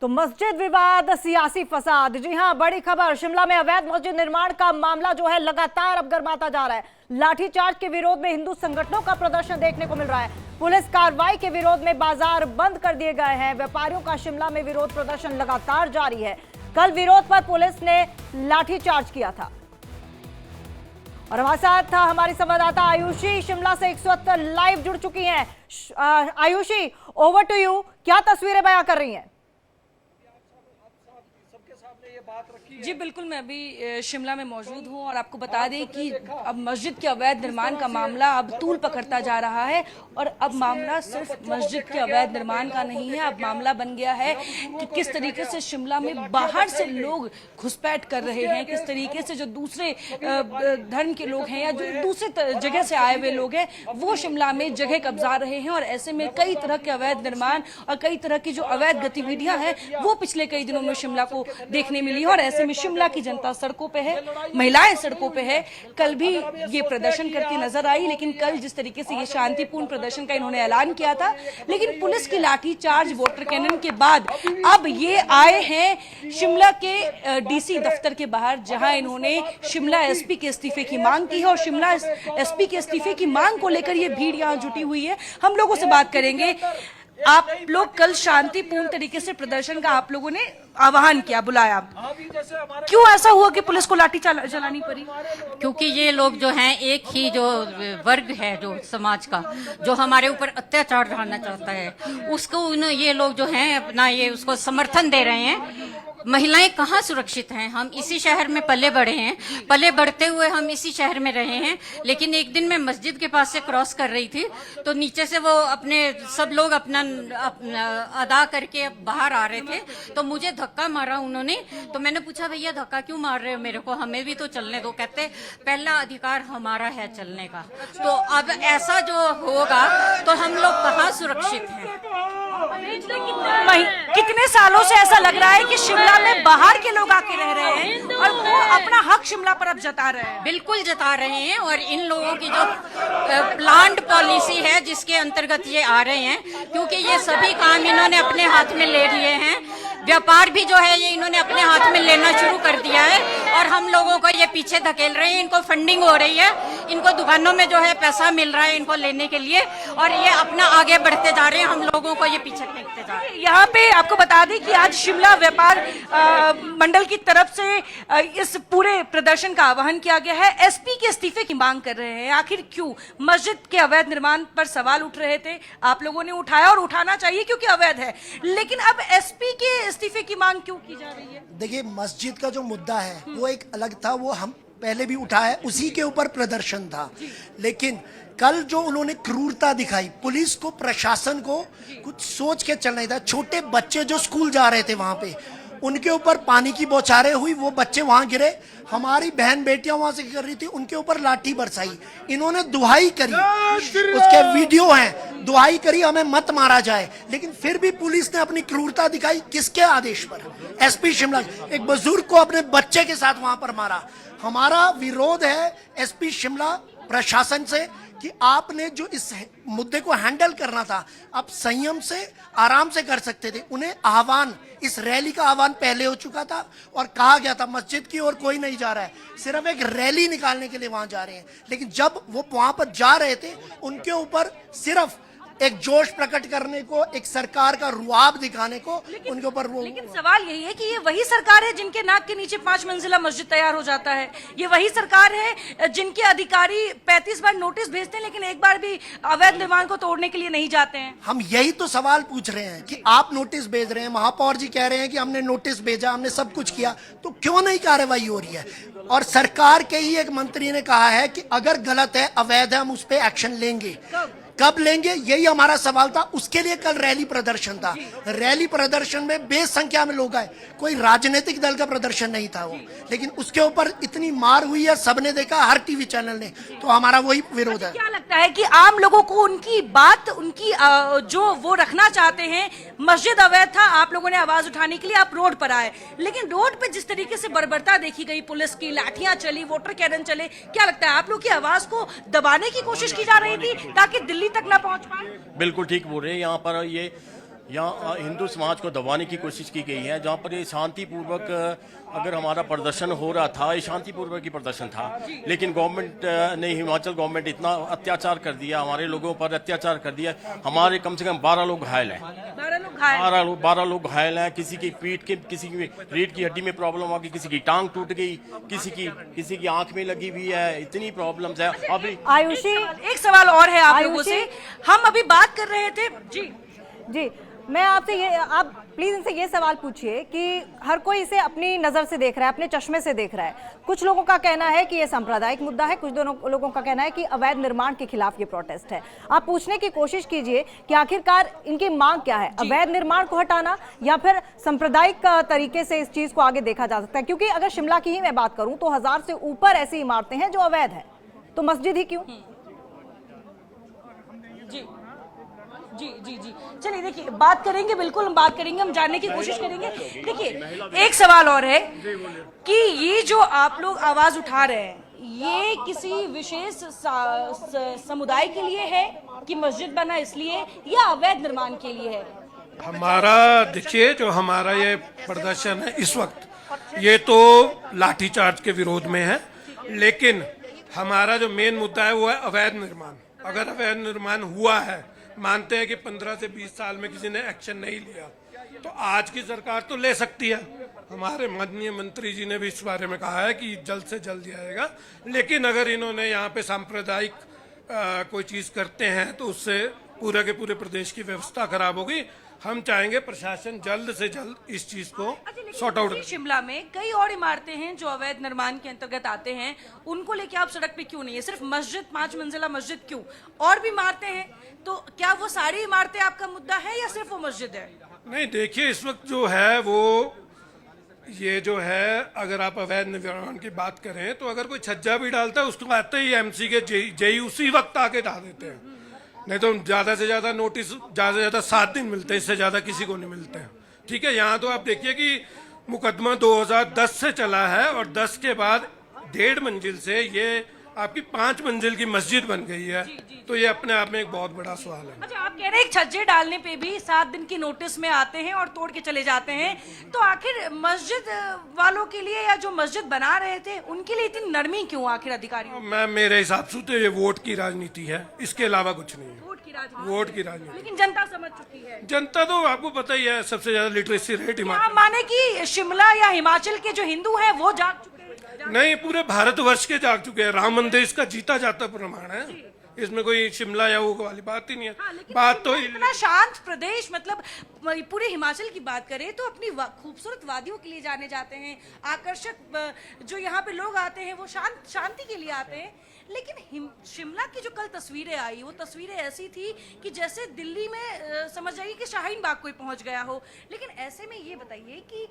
तो मस्जिद विवाद, सियासी फसाद। जी हां, बड़ी खबर। शिमला में अवैध मस्जिद निर्माण का मामला जो है लगातार अब गर्माता जा रहा है। लाठीचार्ज के विरोध में हिंदू संगठनों का प्रदर्शन देखने को मिल रहा है। पुलिस कार्रवाई के विरोध में बाजार बंद कर दिए गए हैं। व्यापारियों का शिमला में विरोध प्रदर्शन लगातार जारी है। कल विरोध पर पुलिस ने लाठीचार्ज किया था। और हमारे साथ हमारी संवाददाता आयुषी शिमला से 170 लाइव जुड़ चुकी हैं। Ayushi, over to you. क्या तस्वीरें बयां कर रही हैं? जी बिल्कुल, मैं अभी शिमला में मौजूद हूं और आपको बता दें कि अब मस्जिद के अवैध निर्माण का मामला अब तूल पकड़ता जा रहा है। और अब मामला सिर्फ मस्जिद के अवैध निर्माण का नहीं है, अब मामला बन गया है कि किस तरीके से शिमला में बाहर से लोग घुसपैठ कर रहे हैं, किस तरीके से जो दूसरे धर्म के लोग हैं या जो दूसरे जगह से आए हुए लोग हैं वो शिमला में जगह कब्जा रहे हैं। और ऐसे में कई तरह के अवैध निर्माण और कई तरह की जो अवैध गतिविधियां हैं वो पिछले कई दिनों में शिमला को देखने मिली है। और ऐसे में शिमला की जनता सड़कों पे है, महिलाएं सड़कों पे है। कल भी ये प्रदर्शन करती नजर आई, लेकिन कल जिस तरीके से ये शांतिपूर्ण प्रदर्शन का इन्होंने ऐलान किया था, लेकिन पुलिस की लाठीचार्ज, वाटर कैनन के बाद अब ये आए हैं शिमला के डीसी दफ्तर के बाहर, जहां इन्होंने शिमला एसपी के इस्तीफे की मांग की है। और शिमला एसपी के इस्तीफे की मांग को लेकर ये भीड़ यहां जुटी हुई है। हम लोगों से बात करेंगे। आप लोग कल शांतिपूर्ण तरीके से प्रदर्शन का आप लोगों ने आह्वान किया, बुलाया, क्यों ऐसा हुआ कि पुलिस को लाठी चलानी पड़ी? क्योंकि ये लोग जो हैं, एक ही जो वर्ग है जो समाज का, जो हमारे ऊपर अत्याचार ढालना चाहता है, उसको ये लोग जो हैं अपना ये उसको समर्थन दे रहे हैं। महिलाएं कहाँ सुरक्षित हैं? हम इसी शहर में पले बढ़े हैं, पले बढ़ते हुए हम इसी शहर में रहे हैं। लेकिन एक दिन मैं मस्जिद के पास से क्रॉस कर रही थी तो नीचे से वो अपने सब लोग अपना अदा करके बाहर आ रहे थे, तो मुझे धक्का मारा उन्होंने। तो मैंने पूछा, भैया धक्का क्यों मार रहे हो मेरे को, हमें भी तो चलने दो। कहते पहला अधिकार हमारा है चलने का। तो अब ऐसा जो होगा तो हम लोग कहाँ सुरक्षित हैं? कितने सालों से ऐसा लग रहा है कि शिमला में बाहर के लोग आके रह रहे हैं और वो अपना हक शिमला पर अब जता रहे हैं। बिल्कुल जता रहे हैं। और इन लोगों की जो प्लान्ड पॉलिसी है जिसके अंतर्गत ये आ रहे हैं, क्योंकि ये सभी काम इन्होंने अपने हाथ में ले लिए हैं। व्यापार भी जो है ये इन्होंने अपने हाथ में लेना शुरू कर दिया है और हम लोगों को ये पीछे धकेल रहे हैं। इनको फंडिंग हो रही है, इनको दुकानों में जो है पैसा मिल रहा है इनको लेने के लिए, और ये अपना आगे बढ़ते जा रहे हैं, हम लोगों को ये पीछे फेंकते जा रहे हैं। यहाँ पे आपको बता दें कि आज शिमला व्यापार मंडल की तरफ से इस पूरे प्रदर्शन का आह्वान किया गया है। एसपी के इस्तीफे की मांग कर रहे हैं। आखिर क्यों? मस्जिद के अवैध निर्माण पर सवाल उठ रहे थे, आप लोगों ने उठाया और उठाना चाहिए क्योंकि अवैध है, लेकिन अब एसपी के इस्तीफे की मांग क्यों की जा रही है? देखिए, मस्जिद का जो मुद्दा है वो एक अलग था, वो हम पहले भी उठाया, उसी के ऊपर प्रदर्शन था। लेकिन कल जो उन्होंने क्रूरता दिखाई, पुलिस को, प्रशासन को कुछ सोच के चलना था। छोटे बच्चे जो स्कूल जा रहे थे वहां पे, उनके ऊपर पानी की बौछारें हुई, वो बच्चे वहां गिरे। हमारी बहन बेटियां वहां से कर रही थी, उनके ऊपर लाठी बरसाई। इन्होंने दुहाई करी, उसके वीडियो हैं, दुहाई करी हमें मत मारा जाए, लेकिन फिर भी पुलिस ने अपनी क्रूरता दिखाई। किसके आदेश पर? एसपी शिमला, एक बुजुर्ग को अपने बच्चे के साथ वहां पर मारा। हमारा विरोध है एसपी शिमला प्रशासन से कि आपने जो इस मुद्दे को हैंडल करना था, आप संयम से, आराम से कर सकते थे। उन्हें आह्वान, इस रैली का आह्वान पहले हो चुका था और कहा गया था मस्जिद की ओर कोई नहीं जा रहा है, सिर्फ एक रैली निकालने के लिए वहां जा रहे हैं। लेकिन जब वो वहां पर जा रहे थे, उनके ऊपर सिर्फ एक जोश प्रकट करने को, एक सरकार का रुआब दिखाने को उनके ऊपर वो। लेकिन सवाल यही है कि ये वही सरकार है जिनके नाक के नीचे 5 मंजिला मस्जिद तैयार हो जाता है। ये वही सरकार है जिनके अधिकारी 35 बार नोटिस भेजते हैं लेकिन एक बार भी अवैध निर्माण को तोड़ने के लिए नहीं जाते हैं। हम यही तो सवाल पूछ रहे हैं कि आप नोटिस भेज रहे हैं, महापौर जी कह रहे हैं कि हमने नोटिस भेजा, हमने सब कुछ किया, तो क्यों नहीं कार्रवाई हो रही है? और सरकार के ही एक मंत्री ने कहा है कि अगर गलत है, अवैध है, हम उस पर एक्शन लेंगे। कब लेंगे, यही हमारा सवाल था। उसके लिए कल रैली प्रदर्शन था। रैली प्रदर्शन में बेसंख्या में लोग आए, कोई राजनीतिक दल का प्रदर्शन नहीं था वो, लेकिन उसके ऊपर इतनी मार हुई है, सबने देखा, हर टीवी चैनल ने। तो हमारा वही विरोध है। क्या लगता है कि आम लोगों को उनकी बात, उनकी जो वो रखना चाहते हैं, मस्जिद अवैध था, आप लोगों ने आवाज उठाने के लिए आप रोड पर आए, लेकिन रोड पे जिस तरीके से बर्बरता देखी गई, पुलिस की लाठियां चली, वाटर कैनन चले, क्या लगता है आप लोग की आवाज को दबाने की कोशिश की जा रही थी ताकि दिल्ली तक ना पहुंच पाए? बिल्कुल ठीक बोल रहे हैं। यहाँ पर ये यहाँ हिंदू समाज को दबाने की कोशिश की गई है। जहाँ पर ये शांतिपूर्वक अगर हमारा प्रदर्शन हो रहा था, ये शांतिपूर्वक ही प्रदर्शन था, लेकिन गवर्नमेंट ने, हिमाचल गवर्नमेंट इतना अत्याचार कर दिया, हमारे लोगों पर अत्याचार कर दिया। हमारे कम से कम 12 लोग घायल हैं, 12 लोग घायल हैं। किसी की पीठ के, किसी की रीढ़ की हड्डी में प्रॉब्लम आ गई, किसी की टांग टूट गई, किसी की आंख में लगी हुई है। इतनी प्रॉब्लम्स है। अभी आयुषी, एक सवाल और है आप लोगों आयुषी, से। हम अभी बात कर रहे थे जी मैं आपसे ये, आप प्लीज इनसे ये सवाल पूछिए कि हर कोई इसे अपनी नजर से देख रहा है, अपने चश्मे से देख रहा है। कुछ लोगों का कहना है कि ये सांप्रदायिक मुद्दा है, कुछ लोगों का कहना है कि अवैध निर्माण के खिलाफ ये प्रोटेस्ट है। आप पूछने की कोशिश कीजिए कि आखिरकार इनकी मांग क्या है, अवैध निर्माण को हटाना या फिर सांप्रदायिक तरीके से इस चीज को आगे देखा जा सकता है। क्योंकि अगर शिमला की ही मैं बात करूं तो 1000 से ऊपर ऐसी इमारतें हैं जो अवैध है, तो मस्जिद ही क्यों? जी जी जी जी चलिए, देखिए बात करेंगे, बिल्कुल हम बात करेंगे, हम जानने की कोशिश करेंगे। देखिए एक सवाल और है कि ये जो आप लोग आवाज उठा रहे हैं, ये किसी विशेष समुदाय के लिए है कि मस्जिद बना इसलिए, या अवैध निर्माण के लिए है? हमारा देखिए, जो हमारा ये प्रदर्शन है इस वक्त, ये तो लाठीचार्ज के विरोध में है, लेकिन हमारा जो मेन मुद्दा है वो है अवैध निर्माण। अगर अवैध निर्माण हुआ है, मानते हैं कि 15 से 20 साल में किसी ने एक्शन नहीं लिया, तो आज की सरकार तो ले सकती है। हमारे माननीय मंत्री जी ने भी इस बारे में कहा है कि जल्द से जल्द लिया जाएगा। लेकिन अगर इन्होंने यहाँ पे सांप्रदायिक कोई चीज़ करते हैं तो उससे पूरे के पूरे प्रदेश की व्यवस्था खराब होगी। हम चाहेंगे प्रशासन जल्द से जल्द इस चीज को सॉर्ट आउट। शिमला में कई और इमारतें हैं जो अवैध निर्माण के अंतर्गत आते हैं, उनको लेके आप सड़क पे क्यों नहीं है? सिर्फ मस्जिद, 5 मंजिला मस्जिद क्यों? और भी इमारतें हैं, तो क्या वो सारी इमारतें आपका मुद्दा है या सिर्फ वो मस्जिद है? नहीं, देखिए इस वक्त जो है वो ये जो है, अगर आप अवैध निर्माण की बात करें तो अगर कोई छज्जा भी डालता है उसको आते ही एमसी के जेई उसी वक्त आके ढा देते हैं। नहीं तो ज्यादा से ज्यादा नोटिस, ज्यादा से ज्यादा 7 दिन मिलते हैं, इससे ज्यादा किसी को नहीं मिलते हैं। ठीक है, यहाँ तो आप देखिए कि मुकदमा 2010 से चला है और 10 के बाद 1.5 मंजिल से ये आपकी 5 मंजिल की मस्जिद बन गई है। तो ये अपने आप में एक बहुत बड़ा सवाल है। अच्छा, आप कह रहे हैं छज्जे डालने पे भी 7 दिन की नोटिस में आते हैं और तोड़ के चले जाते हैं, तो आखिर मस्जिद वालों के लिए या जो मस्जिद बना रहे थे उनके लिए इतनी नरमी क्यों आखिर अधिकारियों? मैं मेरे हिसाब से तो ये वोट की राजनीति है, इसके अलावा कुछ नहीं है। वोट की राजनीति। लेकिन जनता समझ चुकी है। जनता तो आपको पता ही है, सबसे ज्यादा लिटरेसी रेट हिमाचल। माने कि शिमला या हिमाचल के जो हिंदू हैं वो जाग चुके हैं? नहीं, पूरे भारतवर्ष के जाग चुके हैं। राम मंदिर इसका जीता जाता प्रमाण है, इसमें कोई शिमला या वो वाली बात ही नहीं है। बात तो इतना शांत प्रदेश, मतलब पूरे हिमाचल की बात करें तो अपनी खूबसूरत वादियों के लिए जाने जाते हैं, आकर्षक जो यहाँ पे लोग आते हैं वो शांति के लिए आते हैं। लेकिन शिमला की जो कल तस्वीरें आई, वो तस्वीरें ऐसी थी कि जैसे दिल्ली में समझ जाइए कि शाहीन बाग कोई पहुंच गया हो। लेकिन ऐसे में ये बताइए कि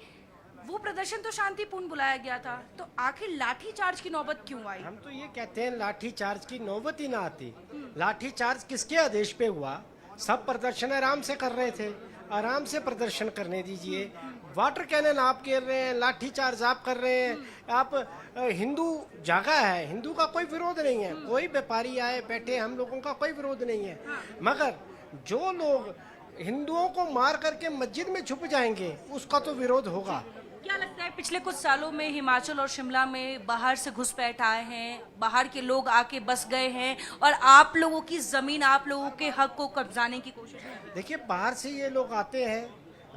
वो प्रदर्शन तो शांतिपूर्ण बुलाया गया था, तो आखिर लाठी चार्ज की नौबत क्यों आई? हम तो ये कहते हैं लाठी चार्ज की नौबत ही ना आती। लाठी चार्ज किसके आदेश पे हुआ? सब प्रदर्शन आराम से कर रहे थे, आराम से प्रदर्शन करने दीजिए। वाटर कैनन आप कर रहे हैं, लाठी चार्ज आप कर रहे हैं। आप हिंदू जगह है, हिंदू का कोई विरोध नहीं है, कोई व्यापारी आए बैठे, हम लोगों का कोई विरोध नहीं है। मगर जो लोग हिंदुओं को मार करके मस्जिद में छुप जाएंगे उसका तो विरोध होगा। क्या लगता है पिछले कुछ सालों में हिमाचल और शिमला में बाहर से घुसपैठ आए हैं, बाहर के लोग आके बस गए हैं और आप लोगों की जमीन, आप लोगों के हक को कब्जाने की कोशिश कर रहे हैं? देखिए, बाहर से ये लोग आते हैं,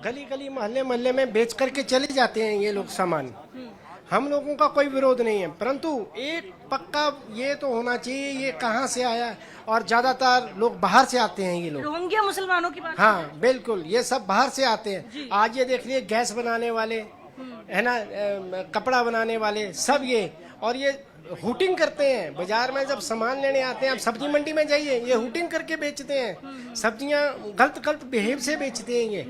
गली गली मोहल्ले मोहल्ले में बेच करके चले जाते हैं ये लोग सामान। हम लोगों का कोई विरोध नहीं है, परंतु एक पक्का ये तो होना चाहिए ये कहाँ से आया, और ज्यादातर लोग बाहर से आते हैं ये लोग। रोहिंग्या मुसलमानों की बात? हाँ बिल्कुल, ये सब बाहर से आते हैं। आज ये देख लिए गैस बनाने वाले है ना, कपड़ा बनाने वाले सब ये, और ये हुटिंग करते हैं बाजार में। जब सामान लेने आते हैं, आप सब्जी मंडी में जाइए, ये हुटिंग करके बेचते हैं सब्जियां, गलत बिहेव से बेचते हैं ये।